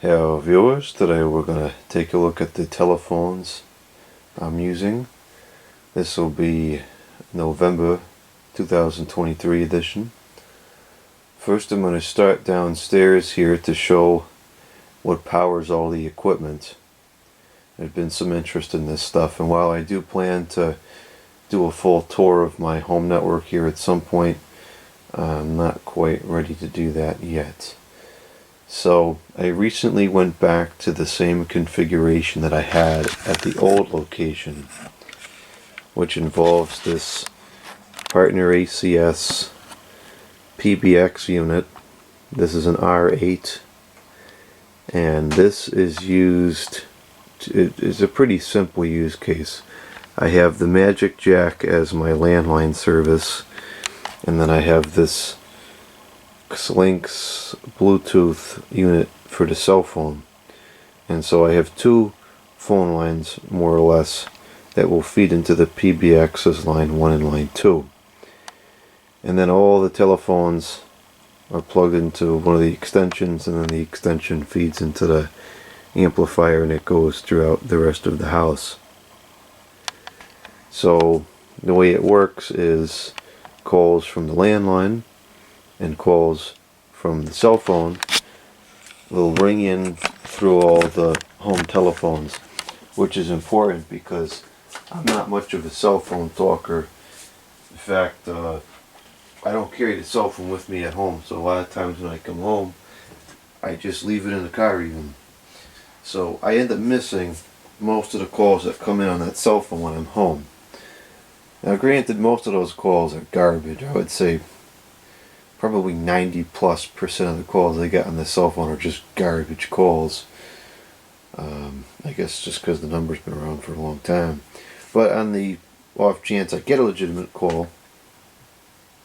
Hello viewers, today we're going to take a look at the telephones I'm using. This will be November 2023 edition. First I'm going to start downstairs here to show what powers all the equipment. There's been some interest in this stuff, and while I do plan to do a full tour of my home network here at some point, I'm not quite ready to do that yet. So I recently went back to the same configuration that I had at the old location, which involves this Partner ACS PBX unit. This is an R8, and this is used, it is a pretty simple use case. I have the Magic Jack as my landline service, and then I have this Slinks Bluetooth unit for the cell phone, and so I have two phone lines more or less that will feed into the PBX's line 1 and line 2, and then all the telephones are plugged into one of the extensions, and then the extension feeds into the amplifier and it goes throughout the rest of the house. So the way it works is calls from the landline and calls from the cell phone will ring in through all the home telephones, which is important because I'm not much of a cell phone talker. In fact, I don't carry the cell phone with me at home, so a lot of times when I come home I just leave it in the car even. So I end up missing most of the calls that come in on that cell phone when I'm home. Now granted, most of those calls are garbage. I would say probably 90+% of the calls I get on the cell phone are just garbage calls. I guess just because the number's been around for a long time. But on the off chance I get a legitimate call,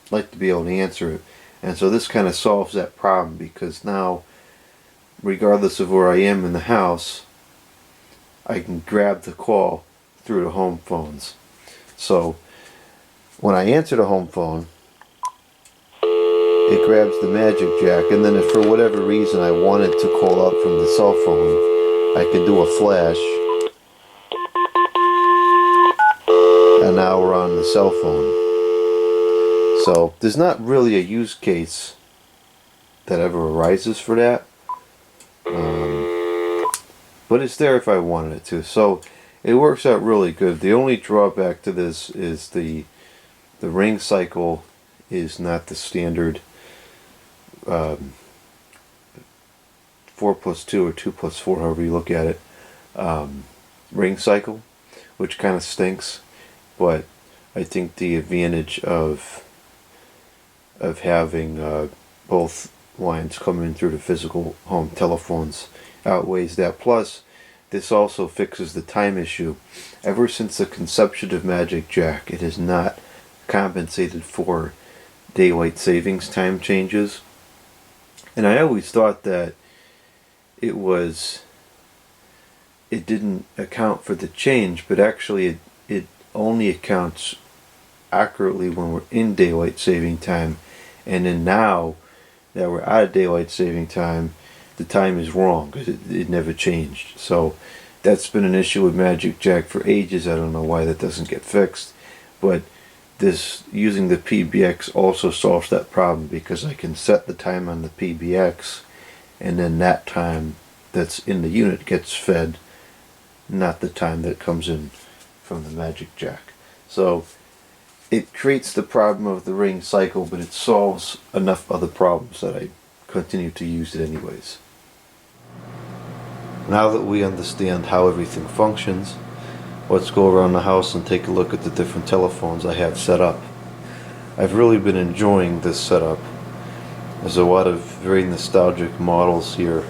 I'd like to be able to answer it. And so this kind of solves that problem, because now, regardless of where I am in the house, I can grab the call through the home phones. So when I answer the home phone, it grabs the Magic Jack, and then if for whatever reason I wanted to call out from the cell phone, I could do a flash, and now we're on the cell phone. So there's not really a use case that ever arises for that, but it's there if I wanted it to. So it works out really good. The only drawback to this is the ring cycle is not the standard 4+2 or 2+4, however you look at it, ring cycle, which kind of stinks. But I think the advantage of having both lines coming in through the physical home telephones outweighs that. Plus, this also fixes the time issue. Ever since the conception of Magic Jack, it has not compensated for daylight savings time changes. And I always thought that it didn't account for the change, but actually it only accounts accurately when we're in daylight saving time, and then now that we're out of daylight saving time, the time is wrong because it never changed. So that's been an issue with Magic Jack for ages. I don't know why that doesn't get fixed, but this using the PBX also solves that problem, because I can set the time on the PBX, and then that time that's in the unit gets fed, not the time that comes in from the Magic Jack. So it creates the problem of the ring cycle, but it solves enough other problems that I continue to use it anyways. Now that we understand how everything functions, let's go around the house and take a look at the different telephones I have set up. I've really been enjoying this setup. There's a lot of very nostalgic models here,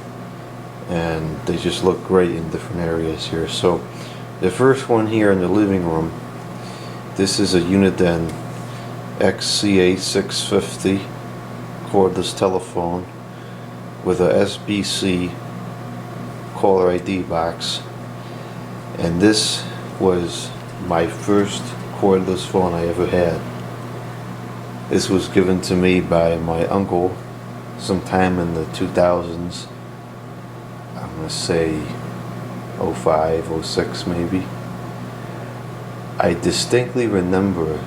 and they just look great in different areas here. So the first one here in the living room, this is a Uniden XCA650 cordless telephone with a SBC caller ID box, and this was my first cordless phone I ever had. This was given to me by my uncle sometime in the 2000s. let's say '05, '06 maybe. I distinctly remember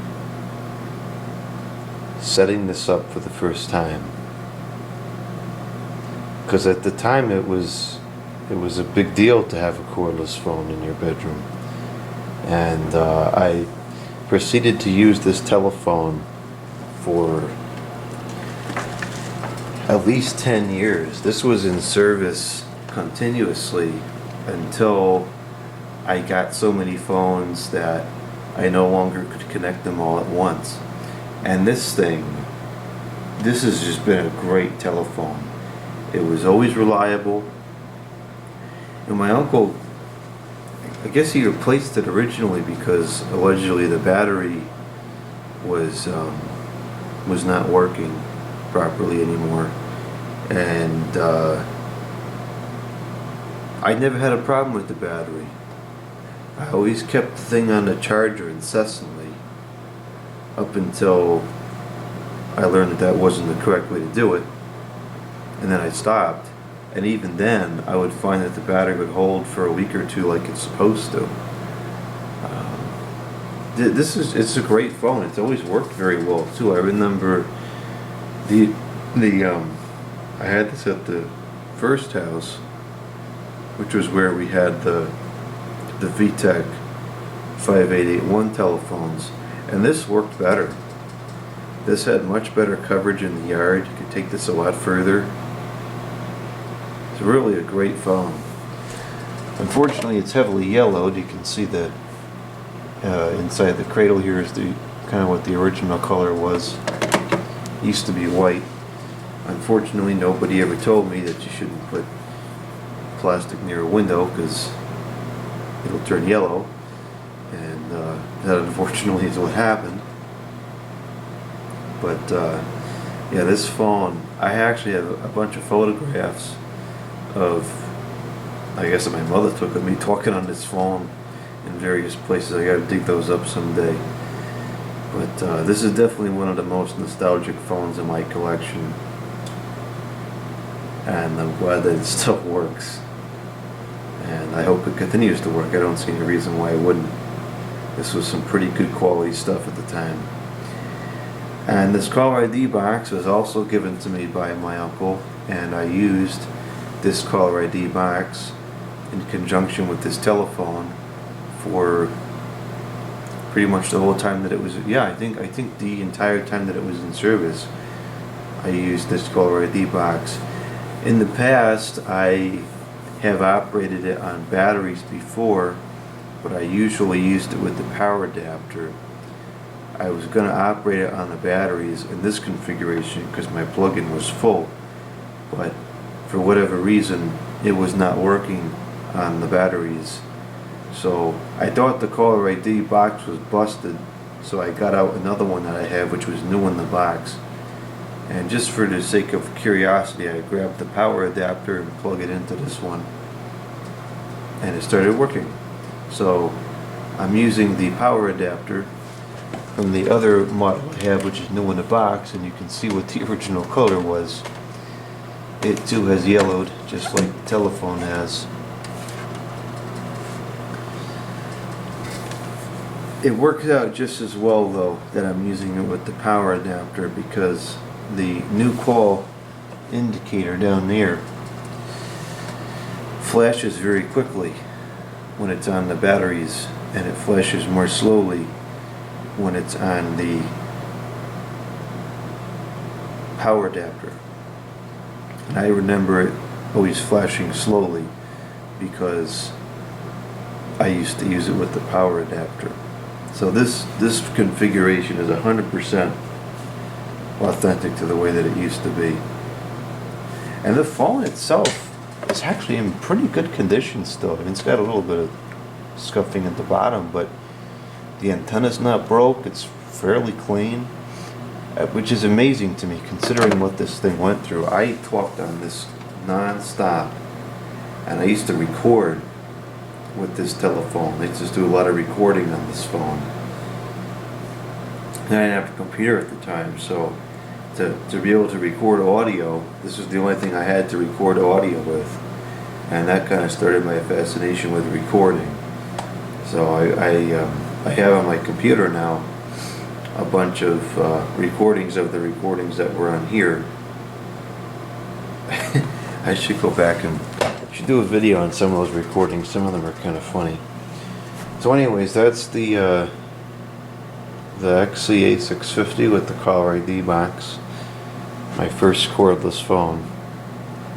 setting this up for the first time, because at the time it was a big deal to have a cordless phone in your bedroom, and I proceeded to use this telephone for at least 10 years. This was in service continuously until I got so many phones that I no longer could connect them all at once. And this has just been a great telephone. It was always reliable. And my uncle, I guess he replaced it originally because allegedly the battery was not working properly anymore. And I never had a problem with the battery. I always kept the thing on the charger incessantly up until I learned that wasn't the correct way to do it, and then I stopped. And even then I would find that the battery would hold for a week or two like it's supposed to. It's a great phone. It's always worked very well too. I remember I had this at the first house, which was where we had the VTech 5881 telephones, and this worked better. This had much better coverage in the yard. You could take this a lot further. It's really a great phone. Unfortunately, it's heavily yellowed. You can see that inside the cradle here is the kind of what the original color was. It used to be white. Unfortunately, nobody ever told me that you shouldn't put plastic near a window because it'll turn yellow, and that unfortunately is what happened. But yeah, this phone, I actually have a bunch of photographs of, I guess, that my mother took of me talking on this phone in various places. I gotta dig those up someday. But this is definitely one of the most nostalgic phones in my collection, and I'm glad that it still works, and I hope it continues to work. I don't see any reason why it wouldn't. This was some pretty good quality stuff at the time. And this caller ID box was also given to me by my uncle, and I used this caller ID box in conjunction with this telephone for pretty much the whole time that it was, I think the entire time that it was in service, I used this caller ID box. In the past, I have operated it on batteries before, but I usually used it with the power adapter. I was going to operate it on the batteries in this configuration because my plug-in was full, but for whatever reason it was not working on the batteries. So I thought the caller ID box was busted, so I got out another one that I have, which was new in the box. And just for the sake of curiosity, I grabbed the power adapter and plugged it into this one, and it started working. So I'm using the power adapter from the other model I have, which is new in the box, and you can see what the original color was. It too has yellowed, just like the telephone has. It works out just as well though that I'm using it with the power adapter, because the new call indicator down there flashes very quickly when it's on the batteries, and it flashes more slowly when it's on the power adapter. And I remember it always flashing slowly because I used to use it with the power adapter. So this configuration is 100% authentic to the way that it used to be. And the phone itself is actually in pretty good condition still. I mean, it's got a little bit of scuffing at the bottom, but the antenna's not broke. It's fairly clean, which is amazing to me considering what this thing went through. I talked on this non-stop, and I used to record with this telephone. I used to do a lot of recording on this phone. And I didn't have a computer at the time, so to be able to record audio, this was the only thing I had to record audio with. and that kind of started my fascination with recording. So I have on my computer now a bunch of recordings of the recordings that were on here. I should go back and should do a video on some of those recordings. Some of them are kind of funny. So anyways, that's the XC8650 with the caller ID box. My first cordless phone.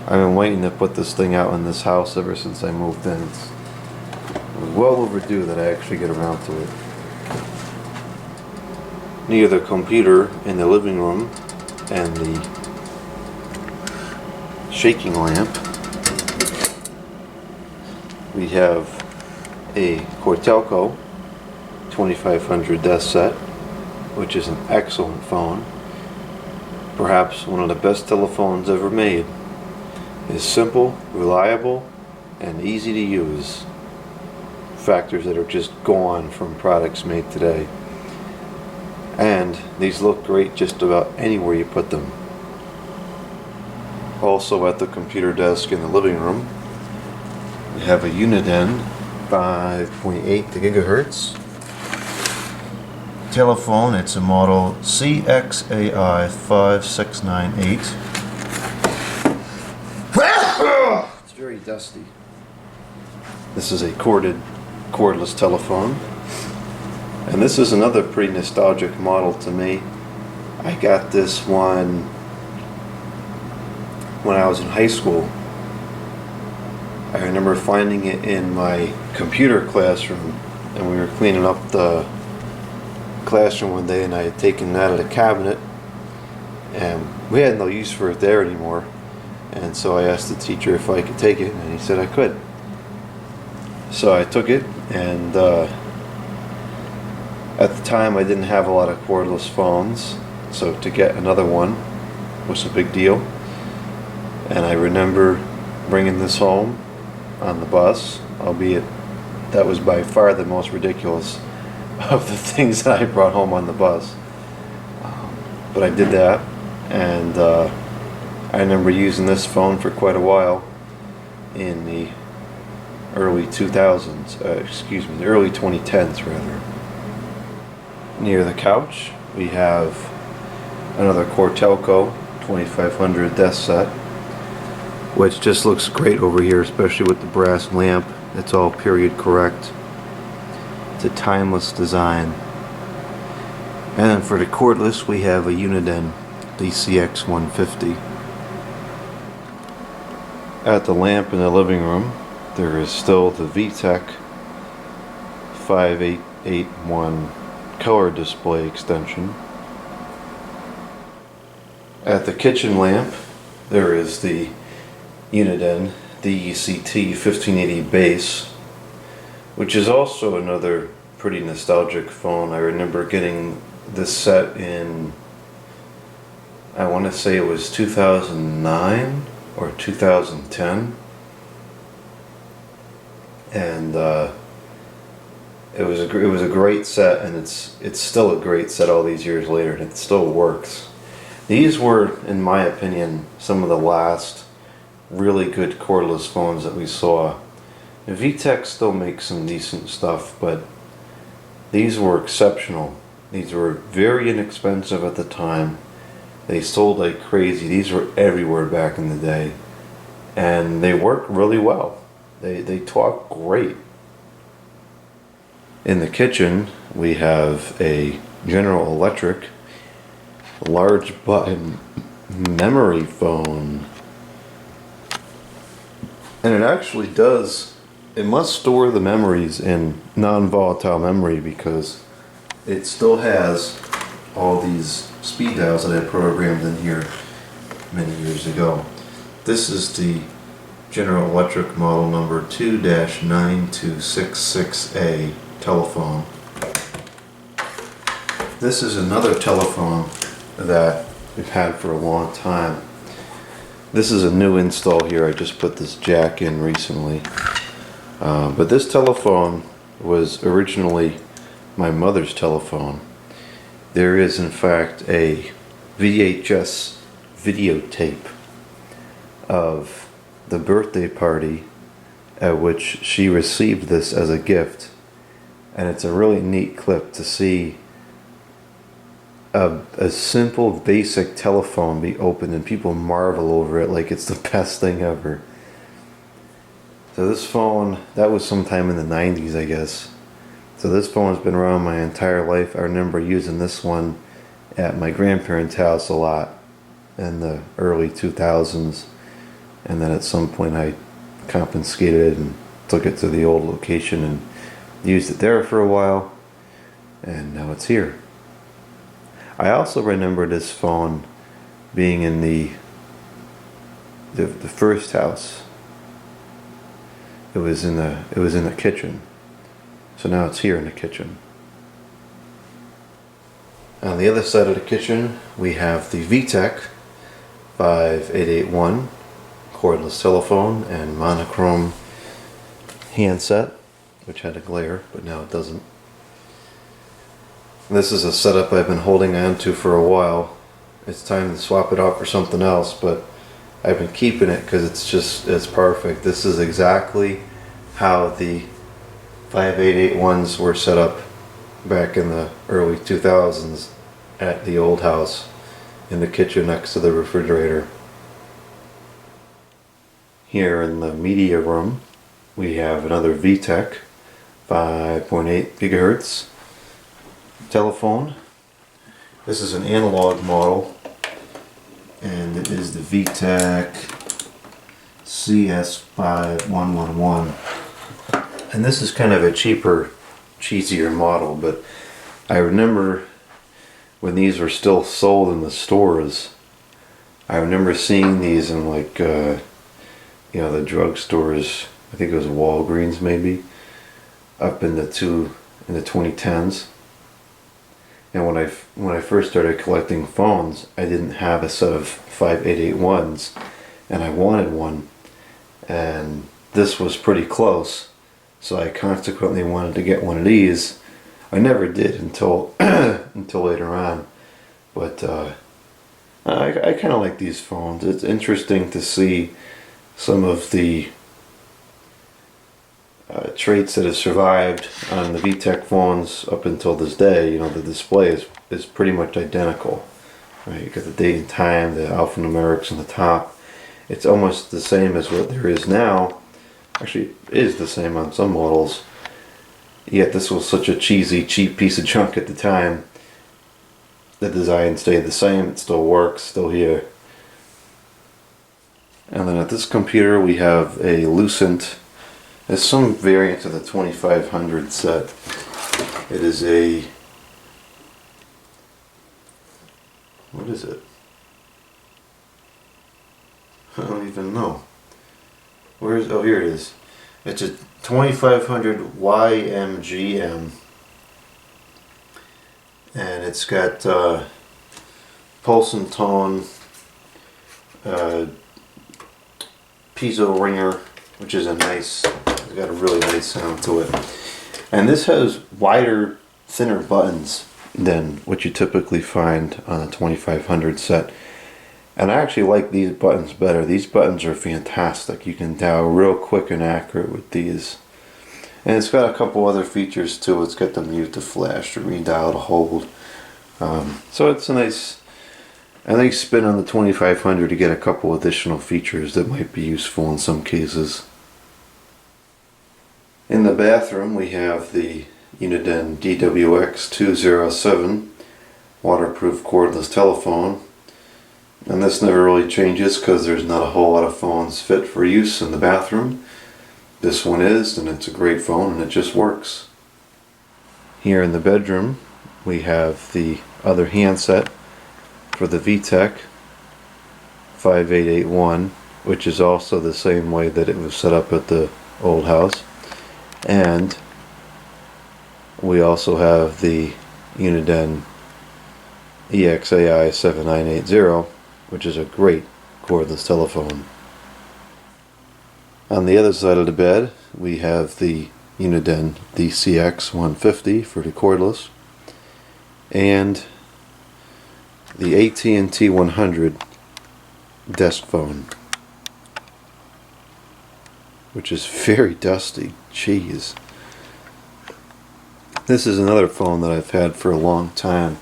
I've been waiting to put this thing out in this house ever since I moved in. It was well overdue that I actually get around to it. Near the computer in the living room and the shaking lamp, we have a Cortelco 2500 desk set, which is an excellent phone. Perhaps one of the best telephones ever made. It's simple, reliable, and easy to use. Factors that are just gone from products made today. And these look great just about anywhere you put them. Also at the computer desk in the living room, we have a Uniden 5.8 gigahertz telephone. It's a model CXAI 5698. It's very dusty. This is a cordless telephone. And this is another pretty nostalgic model to me. I got this one when I was in high school. I remember finding it in my computer classroom, and we were cleaning up the classroom one day, and I had taken it out of the cabinet, and we had no use for it there anymore. And so I asked the teacher if I could take it, and he said I could. So I took it, and at the time I didn't have a lot of cordless phones, so to get another one was a big deal. And I remember bringing this home on the bus, albeit that was by far the most ridiculous of the things that I brought home on the bus. But I did that, and I remember using this phone for quite a while in the early 2000s, the early 2010s rather. Near the couch we have another Cortelco 2500 desk set, which just looks great over here, especially with the brass lamp. It's all period correct. It's a timeless design. And then for the cordless we have a Uniden DCX 150. At the lamp in the living room there is still the VTech 5881 color display extension. At the kitchen lamp there is the Uniden DECT 1580 base, which is also another pretty nostalgic phone. I remember getting this set in, I want to say it was 2009 or 2010, and it was a great set, and it's still a great set all these years later, and it still works. These were, in my opinion, some of the last really good cordless phones that we saw. VTech still makes some decent stuff, but these were exceptional. These were very inexpensive at the time. They sold like crazy. These were everywhere back in the day, and they work really well. They talk great. In the kitchen we have a General Electric large button memory phone, and it actually does, it must store the memories in non-volatile memory, because it still has all these speed dials that I programmed in here many years ago. This is the General Electric model number 2-9266A telephone. This is another telephone that we've had for a long time. This is a new install here. I just put this jack in recently. But this telephone was originally my mother's telephone. There is in fact a VHS videotape of the birthday party at which she received this as a gift. And it's a really neat clip to see a simple basic telephone be opened and people marvel over it like it's the best thing ever. So this phone, that was sometime in the 90s, I guess. So this phone has been around my entire life. I remember using this one at my grandparents' house a lot in the early 2000s. And then at some point I confiscated it and took it to the old location and used it there for a while. And now it's here. I also remember this phone being in the first house. It was in the kitchen. So now it's here in the kitchen. On the other side of the kitchen, we have the VTech 5881 cordless telephone and monochrome handset, which had a glare, but now it doesn't. This is a setup I've been holding on to for a while. It's time to swap it out for something else, but I've been keeping it because it's perfect. This is exactly how the 5881s were set up back in the early 2000s at the old house in the kitchen next to the refrigerator. Here in the media room, we have another VTech 5.8 gigahertz telephone. This is an analog model, and it is the VTech CS5111. And this is kind of a cheaper, cheesier model, but I remember when these were still sold in the stores, I remember seeing these in like, the drugstores. I think it was Walgreens maybe, up in the 2010s. And when I first started collecting phones, I didn't have a set of 5881s, and I wanted one, and this was pretty close, so I consequently wanted to get one of these. I never did until until later on, but I kind of like these phones. It's interesting to see some of the traits that have survived on the VTech phones up until this day. The display is pretty much identical. Right? You got the date and time, the alphanumerics on the top. It's almost the same as what there is now. Actually, it is the same on some models. Yet this was such a cheesy, cheap piece of junk at the time. The design stayed the same. It still works, still here. And then at this computer we have a Lucent. It's some variant of the 2500 set. It is a... what is it? I don't even know. Oh, here it is. It's a 2500 YMGM. And it's got pulse and tone, piezo ringer, which is it's got a really nice sound to it. And this has wider, thinner buttons than what you typically find on a 2500 set. And I actually like these buttons better. These buttons are fantastic. You can dial real quick and accurate with these. And it's got a couple other features too. It's got the mute, the flash, the redial, the hold. So it's a nice spin on the 2500 to get a couple additional features that might be useful in some cases. In the bathroom we have the Uniden DWX207 waterproof cordless telephone. And this never really changes because there's not a whole lot of phones fit for use in the bathroom. This one is, and it's a great phone, and it just works. Here in the bedroom we have the other handset for the VTech 5881, which is also the same way that it was set up at the old house. And we also have the Uniden EXAI 7980, which is a great cordless telephone. On the other side of the bed we have the Uniden DCX 150 for the cordless, and the AT&T 100 desk phone. which is very dusty. Jeez. This is another phone that I've had for a long time.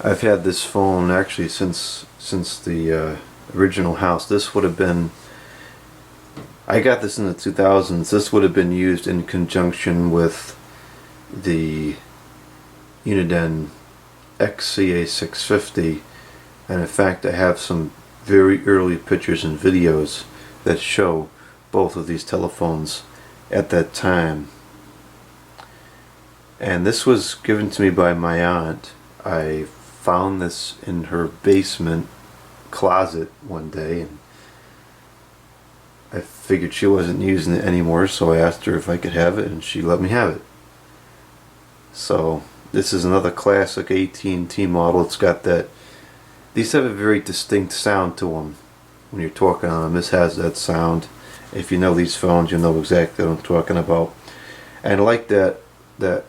I've had this phone actually since the original house. This would have been, I got this in the 2000s. This would have been used in conjunction with the Uniden XCA650, and in fact I have some very early pictures and videos that show both of these telephones at that time. And this was given to me by my aunt. I found this in her basement closet one day, and I figured she wasn't using it anymore, so I asked her if I could have it, and she let me have it. So this is another classic AT&T model. It's got that, these have a very distinct sound to them when you're talking on them. This has that sound. If you know these phones, you know exactly what I'm talking about. And I like that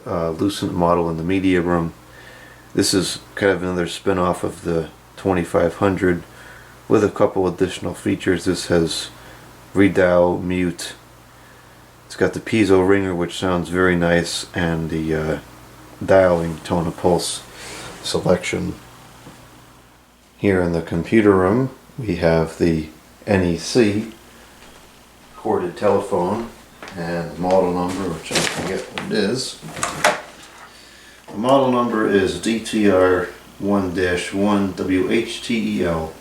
Lucent model in the media room. This is kind of another spin-off of the 2500 with a couple additional features. This has redial, mute. It's got the piezo ringer, which sounds very nice, and the dialing tone of pulse selection. Here in the computer room we have the NEC corded telephone and the model number, which I forget what it is. The model number is DTR1-1WHTEL.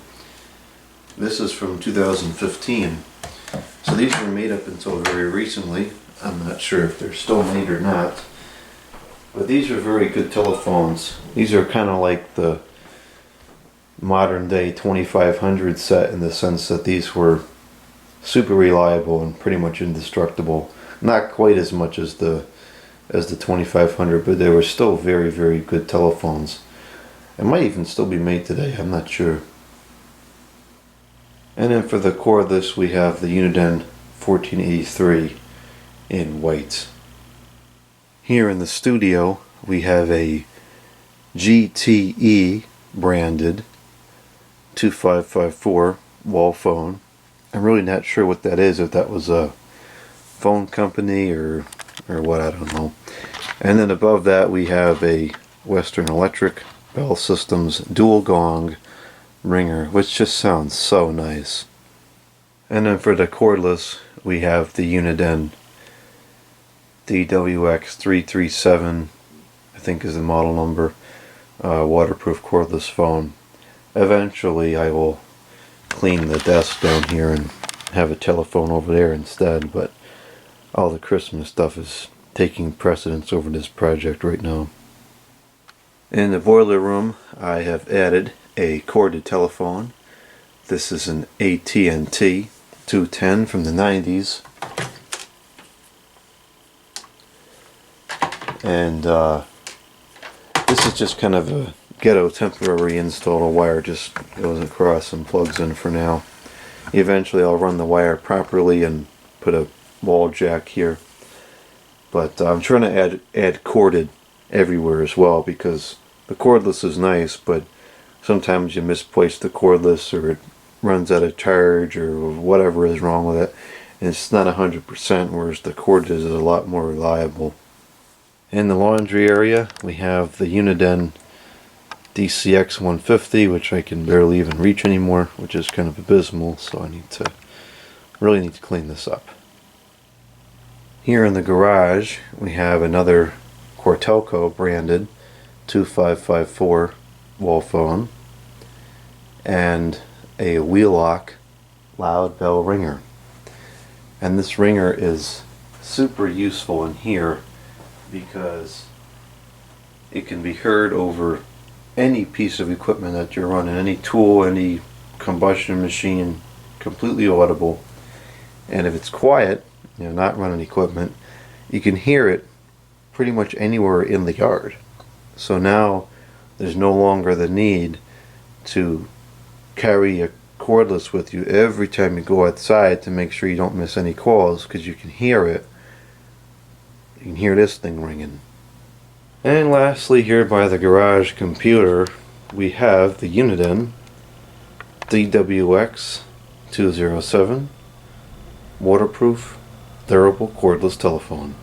This is from 2015. So these were made up until very recently. I'm not sure if they're still made or not. But these are very good telephones. These are kind of like the modern day 2500 set in the sense that these were super reliable and pretty much indestructible. Not quite as much as the 2500, but they were still very, very good telephones. It might even still be made today, I'm not sure. And then for the cordless we have the Uniden 1483 in white. Here in the studio we have a GTE branded 2554 wall phone. I'm really not sure what that is, if that was a phone company or what, I don't know. And then above that we have a Western Electric Bell Systems dual gong ringer, which just sounds so nice. And then for the cordless we have the Uniden DWX337, I think is the model number, waterproof cordless phone. Eventually I will clean the desk down here and have a telephone over there instead, but all the Christmas stuff is taking precedence over this project right now. In the boiler room I have added a corded telephone. This is an AT&T 210 from the 90s. And this is just kind of a ghetto temporary install. A wire just goes across and plugs in for now. Eventually I'll run the wire properly and put a wall jack here. But I'm trying to add corded everywhere as well, because the cordless is nice, but sometimes you misplace the cordless or it runs out of charge or whatever is wrong with it. And it's not 100%, whereas the corded is a lot more reliable. In the laundry area we have the Uniden DCX 150, which I can barely even reach anymore, which is kind of abysmal, so I really need to clean this up. Here in the garage we have another Cortelco branded 2554 wall phone and a Wheelock loud bell ringer. And this ringer is super useful in here because it can be heard over any piece of equipment that you're running, any tool, any combustion machine, completely audible. And if it's quiet, not running equipment, you can hear it pretty much anywhere in the yard. So now there's no longer the need to carry a cordless with you every time you go outside to make sure you don't miss any calls, because you can hear it. You can hear this thing ringing. And lastly, here by the garage computer we have the Uniden DWX 207 waterproof durable cordless telephone.